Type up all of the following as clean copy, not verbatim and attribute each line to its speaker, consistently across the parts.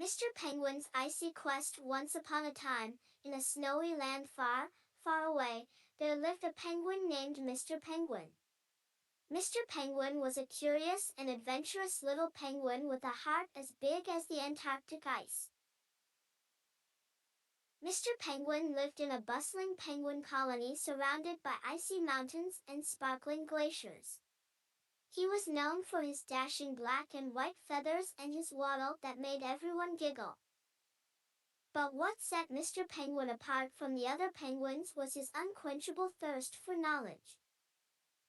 Speaker 1: Mr. Penguin's icy quest. Once upon a time, in a snowy land far, far away, there lived a penguin named Mr. Penguin. Mr. Penguin was a curious and adventurous little penguin with a heart as big as the Antarctic ice. Mr. Penguin lived in a bustling penguin colony surrounded by icy mountains and sparkling glaciers. He was known for his dashing black and white feathers and his waddle that made everyone giggle. But what set Mr. Penguin apart from the other penguins was his unquenchable thirst for knowledge.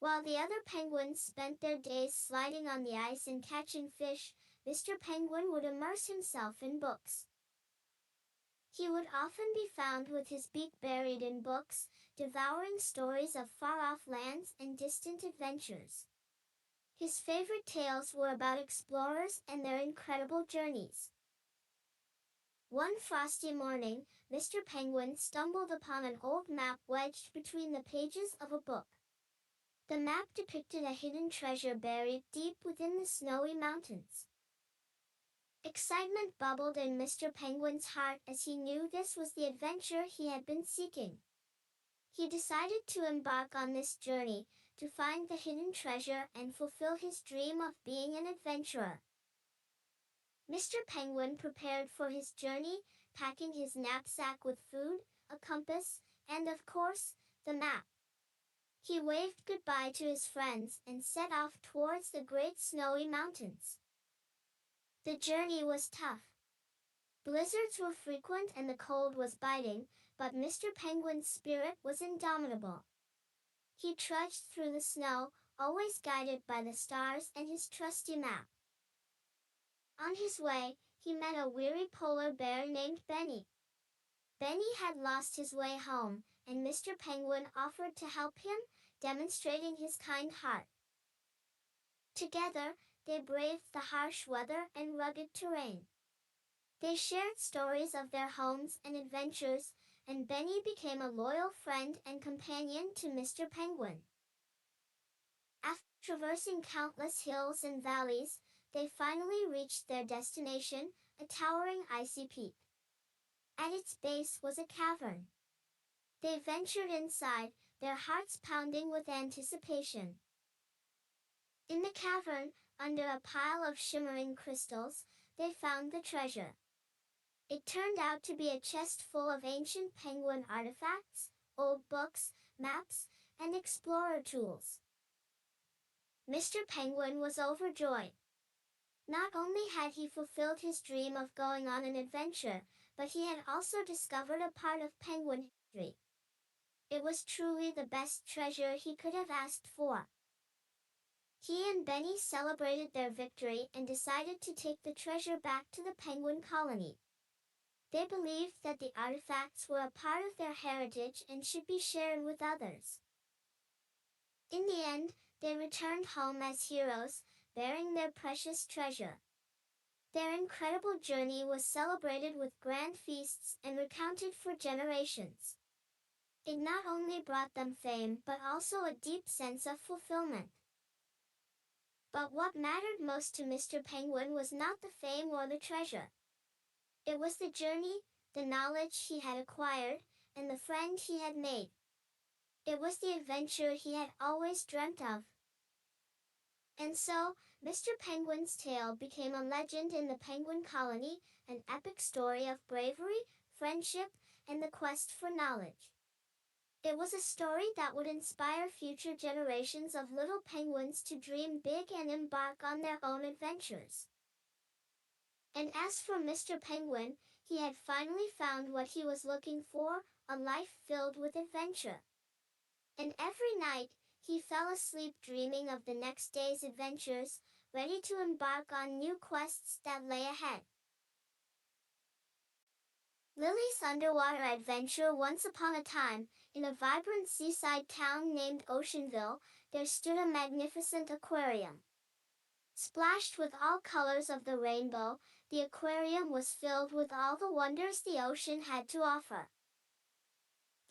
Speaker 1: While the other penguins spent their days sliding on the ice and catching fish, Mr. Penguin would immerse himself in books. He would often be found with his beak buried in books, devouring stories of far-off lands and distant adventures. His favorite tales were about explorers and their incredible journeys. One frosty morning, Mr. Penguin stumbled upon an old map wedged between the pages of a book. The map depicted a hidden treasure buried deep within the snowy mountains. Excitement bubbled in Mr. Penguin's heart as he knew this was the adventure he had been seeking. He decided to embark on this journey, to find the hidden treasure and fulfill his dream of being an adventurer. Mr. Penguin prepared for his journey, packing his knapsack with food, a compass, and of course, the map. He waved goodbye to his friends and set off towards the great snowy mountains. The journey was tough. Blizzards were frequent and the cold was biting, but Mr. Penguin's spirit was indomitable. He trudged through the snow, always guided by the stars and his trusty map. On his way, he met a weary polar bear named Benny. Benny had lost his way home, and Mr. Penguin offered to help him, demonstrating his kind heart. Together, they braved the harsh weather and rugged terrain. They shared stories of their homes and adventures, and Benny became a loyal friend and companion to Mr. Penguin. After traversing countless hills and valleys, they finally reached their destination, a towering icy peak. At its base was a cavern. They ventured inside, their hearts pounding with anticipation. In the cavern, under a pile of shimmering crystals, they found the treasure. It turned out to be a chest full of ancient penguin artifacts, old books, maps, and explorer tools. Mr. Penguin was overjoyed. Not only had he fulfilled his dream of going on an adventure, but he had also discovered a part of penguin history. It was truly the best treasure he could have asked for. He and Benny celebrated their victory and decided to take the treasure back to the penguin colony. They believed that the artifacts were a part of their heritage and should be shared with others. In the end, they returned home as heroes, bearing their precious treasure. Their incredible journey was celebrated with grand feasts and recounted for generations. It not only brought them fame but also a deep sense of fulfillment. But what mattered most to Mr. Penguin was not the fame or the treasure. It was the journey, the knowledge he had acquired, and the friend he had made. It was the adventure he had always dreamt of. And so, Mr. Penguin's tale became a legend in the penguin colony, an epic story of bravery, friendship, and the quest for knowledge. It was a story that would inspire future generations of little penguins to dream big and embark on their own adventures. And as for Mr. Penguin, he had finally found what he was looking for, a life filled with adventure. And every night, he fell asleep dreaming of the next day's adventures, ready to embark on new quests that lay ahead. Lily's underwater adventure. Once upon a time, in a vibrant seaside town named Oceanville, there stood a magnificent aquarium. Splashed with all colors of the rainbow, the aquarium was filled with all the wonders the ocean had to offer.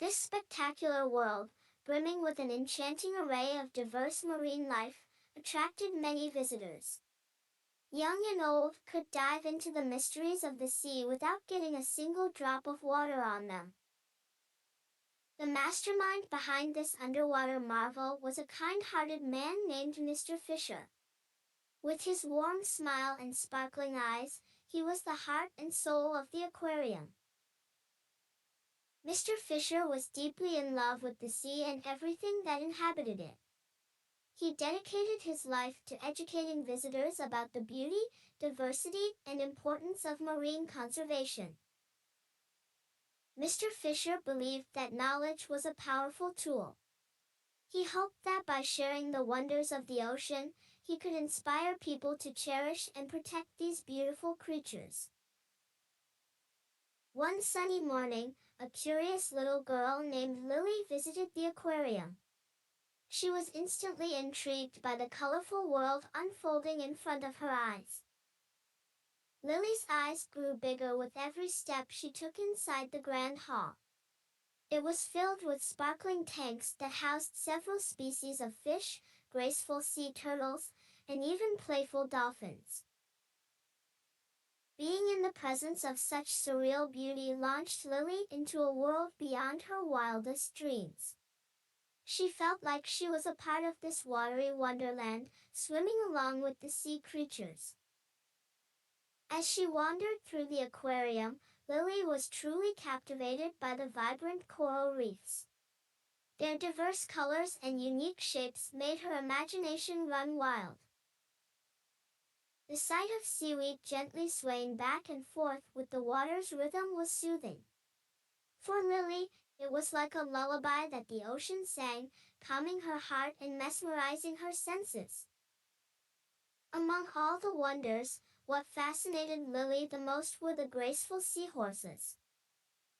Speaker 1: This spectacular world, brimming with an enchanting array of diverse marine life, attracted many visitors. Young and old could dive into the mysteries of the sea without getting a single drop of water on them. The mastermind behind this underwater marvel was a kind-hearted man named Mr. Fisher. With his warm smile and sparkling eyes, he was the heart and soul of the aquarium. Mr. Fisher was deeply in love with the sea and everything that inhabited it. He dedicated his life to educating visitors about the beauty, diversity, and importance of marine conservation. Mr. Fisher believed that knowledge was a powerful tool. He hoped that by sharing the wonders of the ocean, he could inspire people to cherish and protect these beautiful creatures. One sunny morning, a curious little girl named Lily visited the aquarium. She was instantly intrigued by the colorful world unfolding in front of her eyes. Lily's eyes grew bigger with every step she took inside the grand hall. It was filled with sparkling tanks that housed several species of fish, graceful sea turtles, and even playful dolphins. Being in the presence of such surreal beauty launched Lily into a world beyond her wildest dreams. She felt like she was a part of this watery wonderland, swimming along with the sea creatures. As she wandered through the aquarium, Lily was truly captivated by the vibrant coral reefs. Their diverse colors and unique shapes made her imagination run wild. The sight of seaweed gently swaying back and forth with the water's rhythm was soothing. For Lily, it was like a lullaby that the ocean sang, calming her heart and mesmerizing her senses. Among all the wonders, what fascinated Lily the most were the graceful seahorses.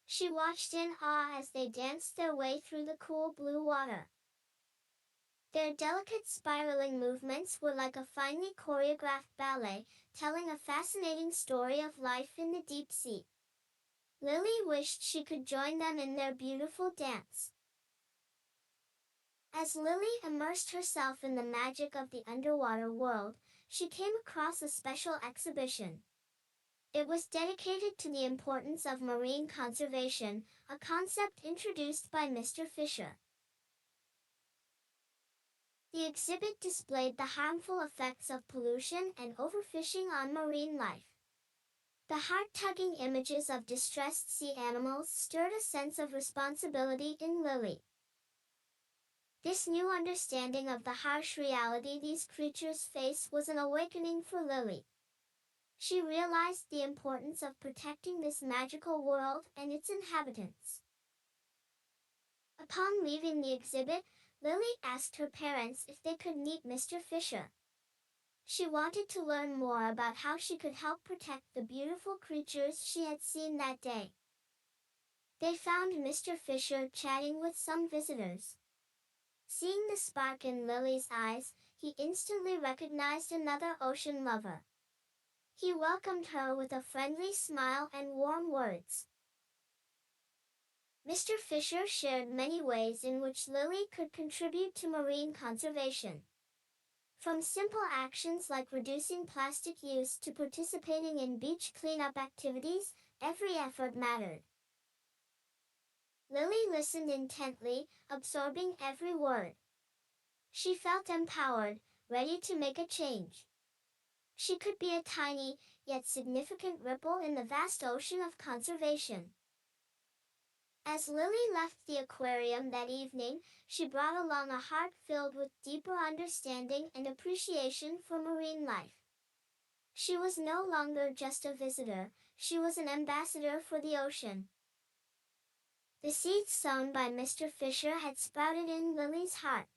Speaker 1: She watched in awe as they danced their way through the cool blue water. Their delicate spiraling movements were like a finely choreographed ballet, telling a fascinating story of life in the deep sea. Lily wished she could join them in their beautiful dance. As Lily immersed herself in the magic of the underwater world, she came across a special exhibition. It was dedicated to the importance of marine conservation, a concept introduced by Mr. Fisher. The exhibit displayed the harmful effects of pollution and overfishing on marine life. The heart-tugging images of distressed sea animals stirred a sense of responsibility in Lily. This new understanding of the harsh reality these creatures face was an awakening for Lily. She realized the importance of protecting this magical world and its inhabitants. Upon leaving the exhibit, Lily asked her parents if they could meet Mr. Fisher. She wanted to learn more about how she could help protect the beautiful creatures she had seen that day. They found Mr. Fisher chatting with some visitors. Seeing the spark in Lily's eyes, he instantly recognized another ocean lover. He welcomed her with a friendly smile and warm words. Mr. Fisher shared many ways in which Lily could contribute to marine conservation. From simple actions like reducing plastic use to participating in beach cleanup activities, every effort mattered. Lily listened intently, absorbing every word. She felt empowered, ready to make a change. She could be a tiny, yet significant ripple in the vast ocean of conservation. As Lily left the aquarium that evening, she brought along a heart filled with deeper understanding and appreciation for marine life. She was no longer just a visitor, she was an ambassador for the ocean. The seeds sown by Mr. Fisher had sprouted in Lily's heart.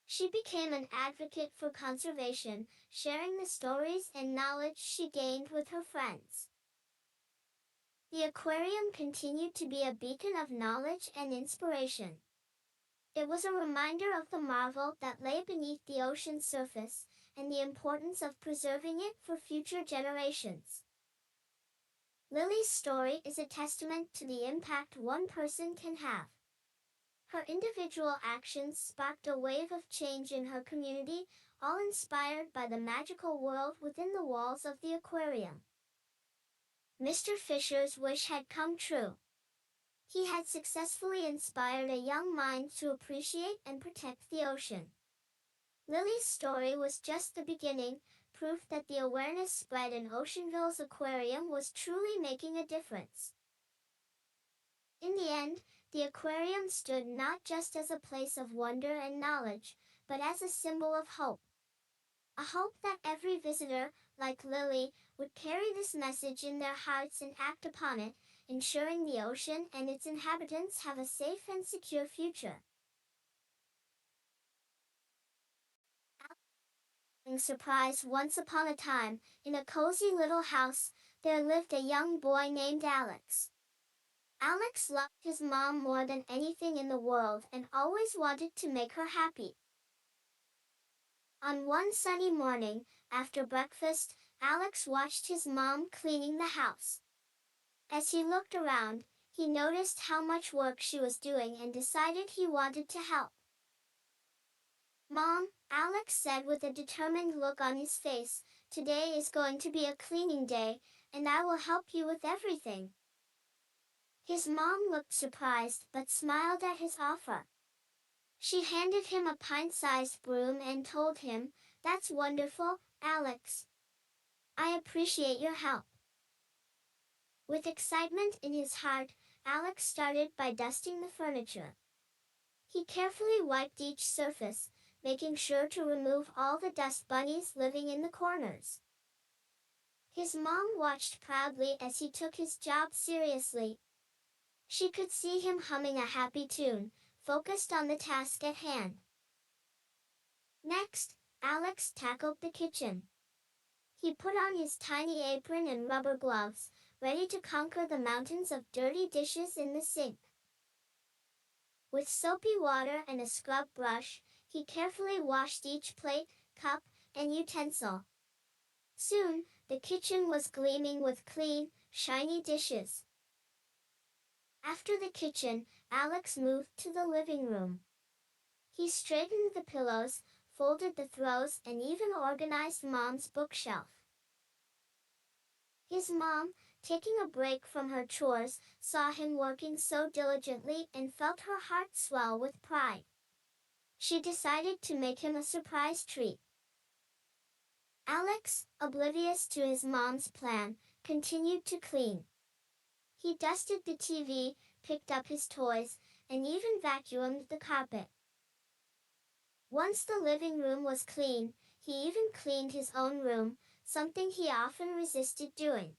Speaker 1: She became an advocate for conservation, sharing the stories and knowledge she gained with her friends. The aquarium continued to be a beacon of knowledge and inspiration. It was a reminder of the marvel that lay beneath the ocean's surface, and the importance of preserving it for future generations. Lily's story is a testament to the impact one person can have. Her individual actions sparked a wave of change in her community, all inspired by the magical world within the walls of the aquarium. Mr. Fisher's wish had come true. He had successfully inspired a young mind to appreciate and protect the ocean. Lily's story was just the beginning, proof that the awareness spread in Oceanville's aquarium was truly making a difference. In the end, the aquarium stood not just as a place of wonder and knowledge, but as a symbol of hope. A hope that every visitor, like Lily, would carry this message in their hearts and act upon it, ensuring the ocean and its inhabitants have a safe and secure future. Surprise. Once upon a time, in a cozy little house, there lived a young boy named Alex. Alex loved his mom more than anything in the world and always wanted to make her happy. On one sunny morning, after breakfast, Alex watched his mom cleaning the house. As he looked around, he noticed how much work she was doing and decided he wanted to help. "Mom," Alex said with a determined look on his face, "today is going to be a cleaning day, and I will help you with everything." His mom looked surprised but smiled at his offer. She handed him a pint-sized broom and told him, "That's wonderful, Alex. I appreciate your help." With excitement in his heart, Alex started by dusting the furniture. He carefully wiped each surface, making sure to remove all the dust bunnies living in the corners. His mom watched proudly as he took his job seriously. She could see him humming a happy tune, focused on the task at hand. Next, Alex tackled the kitchen. He put on his tiny apron and rubber gloves, ready to conquer the mountains of dirty dishes in the sink. With soapy water and a scrub brush, he carefully washed each plate, cup, and utensil. Soon, the kitchen was gleaming with clean, shiny dishes. After the kitchen, Alex moved to the living room. He straightened the pillows, folded the throws, and even organized Mom's bookshelf. His mom, taking a break from her chores, saw him working so diligently and felt her heart swell with pride. She decided to make him a surprise treat. Alex, oblivious to his mom's plan, continued to clean. He dusted the TV, picked up his toys, and even vacuumed the carpet. Once the living room was clean, he even cleaned his own room, something he often resisted doing.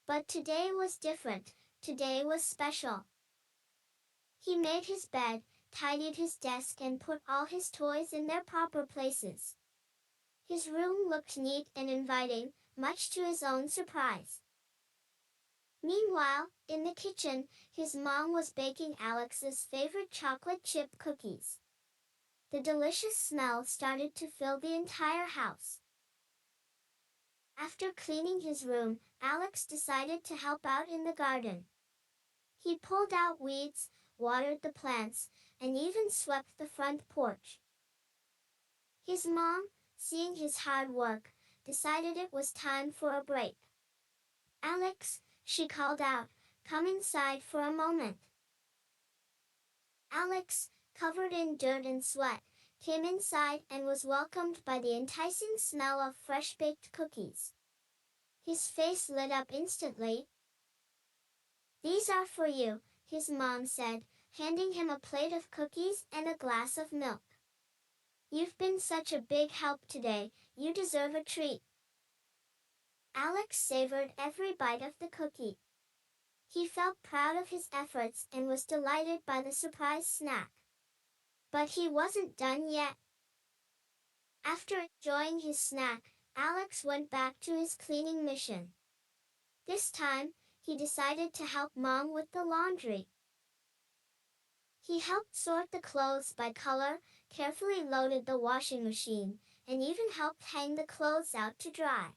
Speaker 1: But today was different. Today was special. He made his bed, tidied his desk, and put all his toys in their proper places. His room looked neat and inviting, much to his own surprise. Meanwhile, in the kitchen, his mom was baking Alex's favorite chocolate chip cookies. The delicious smell started to fill the entire house. After cleaning his room, Alex decided to help out in the garden. He pulled out weeds, watered the plants, and even swept the front porch. His mom, seeing his hard work, decided it was time for a break. "Alex," she called out, "come inside for a moment." Alex, covered in dirt and sweat, came inside and was welcomed by the enticing smell of fresh-baked cookies. His face lit up instantly. "These are for you," his mom said, handing him a plate of cookies and a glass of milk. "You've been such a big help today, you deserve a treat." Alex savored every bite of the cookie. He felt proud of his efforts and was delighted by the surprise snack. But he wasn't done yet. After enjoying his snack, Alex went back to his cleaning mission. This time, he decided to help Mom with the laundry. He helped sort the clothes by color, carefully loaded the washing machine, and even helped hang the clothes out to dry.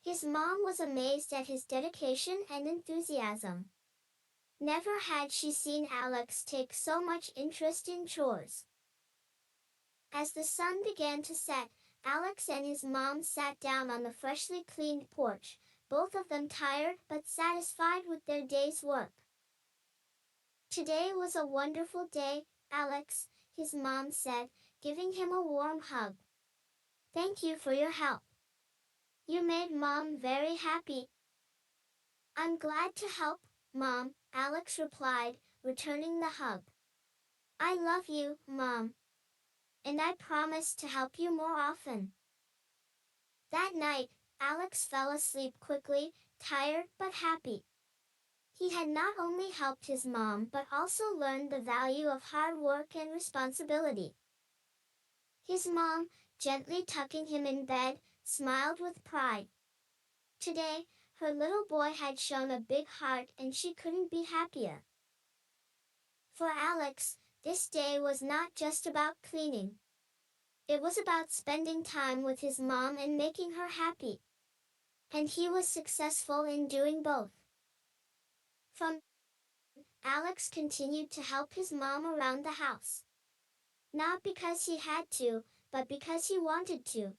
Speaker 1: His mom was amazed at his dedication and enthusiasm. Never had she seen Alex take so much interest in chores. As the sun began to set, Alex and his mom sat down on the freshly cleaned porch, both of them tired but satisfied with their day's work. "Today was a wonderful day, Alex," his mom said, giving him a warm hug. "Thank you for your help. You made Mom very happy." "I'm glad to help, Mom," Alex replied, returning the hug. "I love you, Mom. And I promise to help you more often." That night, Alex fell asleep quickly, tired but happy. He had not only helped his mom but also learned the value of hard work and responsibility. His mom, gently tucking him in bed, smiled with pride. Today, her little boy had shown a big heart and she couldn't be happier. For Alex, this day was not just about cleaning. It was about spending time with his mom and making her happy. And he was successful in doing both. From Alex continued to help his mom around the house. Not because he had to, but because he wanted to.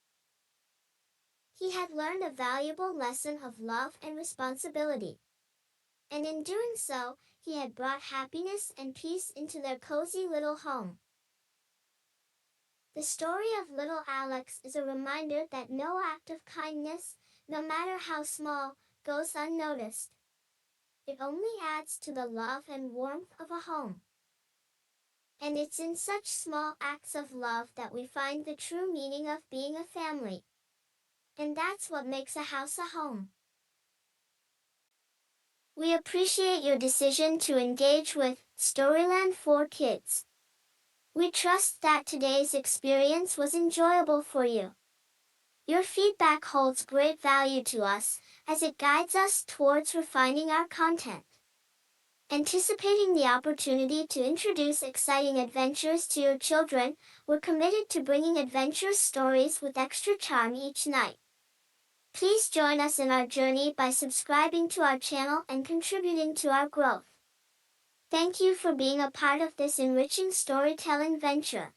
Speaker 1: He had learned a valuable lesson of love and responsibility. And in doing so, he had brought happiness and peace into their cozy little home. The story of little Alex is a reminder that no act of kindness, no matter how small, goes unnoticed. It only adds to the love and warmth of a home. And it's in such small acts of love that we find the true meaning of being a family. And that's what makes a house a home. We appreciate your decision to engage with Storyland for Kids. We trust that today's experience was enjoyable for you. Your feedback holds great value to us, as it guides us towards refining our content. Anticipating the opportunity to introduce exciting adventures to your children, we're committed to bringing adventurous stories with extra charm each night. Please join us in our journey by subscribing to our channel and contributing to our growth. Thank you for being a part of this enriching storytelling venture.